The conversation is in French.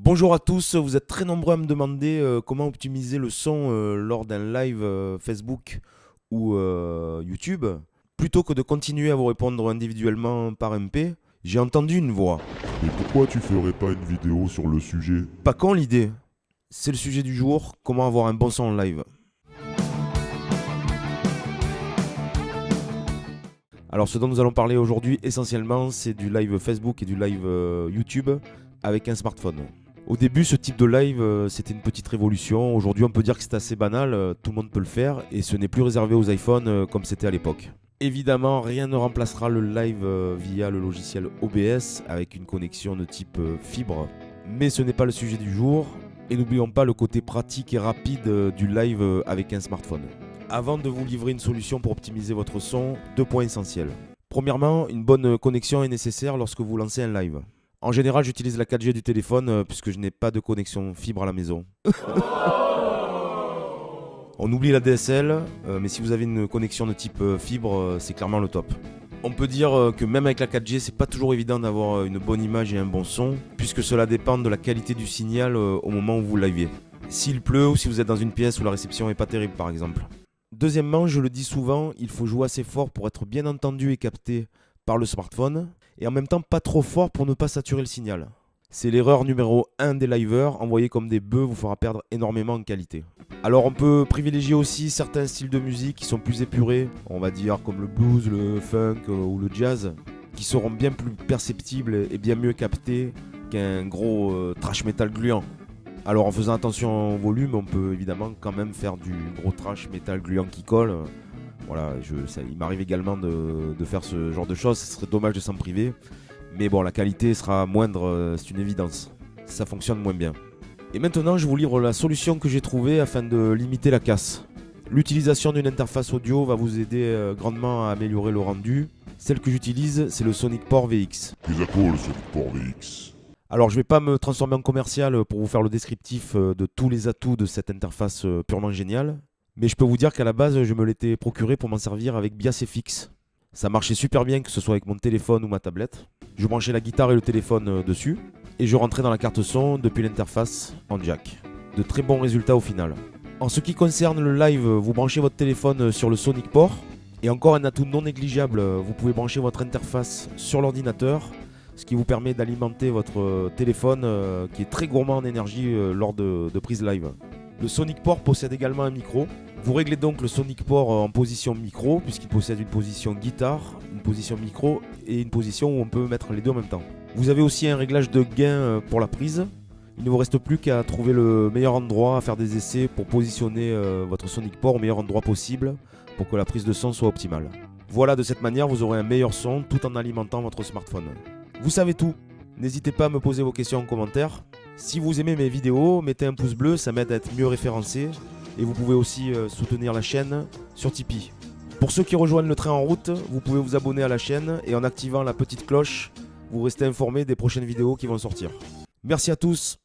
Bonjour à tous, vous êtes très nombreux à me demander comment optimiser le son lors d'un live Facebook ou YouTube. Plutôt que de continuer à vous répondre individuellement par MP, j'ai entendu une voix. Mais pourquoi tu ferais pas une vidéo sur le sujet? Pas con l'idée. C'est le sujet du jour, comment avoir un bon son en live. Alors ce dont nous allons parler aujourd'hui essentiellement, c'est du live Facebook et du live YouTube avec un smartphone. Au début, ce type de live, c'était une petite révolution. Aujourd'hui, on peut dire que c'est assez banal, tout le monde peut le faire, et ce n'est plus réservé aux iPhones comme c'était à l'époque. Évidemment, rien ne remplacera le live via le logiciel OBS avec une connexion de type fibre, mais ce n'est pas le sujet du jour, et n'oublions pas le côté pratique et rapide du live avec un smartphone. Avant de vous livrer une solution pour optimiser votre son, 2 points essentiels. Premièrement, une bonne connexion est nécessaire lorsque vous lancez un live. En général, j'utilise la 4G du téléphone puisque je n'ai pas de connexion fibre à la maison. On oublie la DSL, mais si vous avez une connexion de type fibre, c'est clairement le top. On peut dire que même avec la 4G, c'est pas toujours évident d'avoir une bonne image et un bon son, puisque cela dépend de la qualité du signal au moment où vous livez. S'il pleut ou si vous êtes dans une pièce où la réception n'est pas terrible par exemple. Deuxièmement, je le dis souvent, il faut jouer assez fort pour être bien entendu et capté par le smartphone, et en même temps pas trop fort pour ne pas saturer le signal. C'est l'erreur numéro 1 des liveurs, envoyer comme des bœufs vous fera perdre énormément en qualité. Alors on peut privilégier aussi certains styles de musique qui sont plus épurés, on va dire comme le blues, le funk ou le jazz, qui seront bien plus perceptibles et bien mieux captés qu'un gros thrash metal gluant. Alors en faisant attention au volume, on peut évidemment quand même faire du gros thrash metal gluant qui colle. Voilà, il m'arrive également de faire ce genre de choses, ce serait dommage de s'en priver. Mais bon, la qualité sera moindre, c'est une évidence. Ça fonctionne moins bien. Et maintenant, je vous livre la solution que j'ai trouvée afin de limiter la casse. L'utilisation d'une interface audio va vous aider grandement à améliorer le rendu. Celle que j'utilise, c'est le Sonic Port VX. Les accords, le Sonic Port VX. Alors, je ne vais pas me transformer en commercial pour vous faire le descriptif de tous les atouts de cette interface purement géniale. Mais je peux vous dire qu'à la base, je me l'étais procuré pour m'en servir avec BiasFX. Ça marchait super bien, que ce soit avec mon téléphone ou ma tablette. Je branchais la guitare et le téléphone dessus, et je rentrais dans la carte son depuis l'interface en jack. De très bons résultats au final. En ce qui concerne le live, vous branchez votre téléphone sur le Sonic Port, et encore un atout non négligeable, vous pouvez brancher votre interface sur l'ordinateur, ce qui vous permet d'alimenter votre téléphone qui est très gourmand en énergie lors de prise live. Le Sonic Port possède également un micro. Vous réglez donc le Sonic Port en position micro, puisqu'il possède une position guitare, une position micro et une position où on peut mettre les deux en même temps. Vous avez aussi un réglage de gain pour la prise. Il ne vous reste plus qu'à trouver le meilleur endroit, à faire des essais pour positionner votre Sonic Port au meilleur endroit possible pour que la prise de son soit optimale. Voilà, de cette manière, vous aurez un meilleur son tout en alimentant votre smartphone. Vous savez tout. N'hésitez pas à me poser vos questions en commentaire. Si vous aimez mes vidéos, mettez un pouce bleu, ça m'aide à être mieux référencé. Et vous pouvez aussi soutenir la chaîne sur Tipeee. Pour ceux qui rejoignent le train en route, vous pouvez vous abonner à la chaîne et en activant la petite cloche, vous restez informé des prochaines vidéos qui vont sortir. Merci à tous.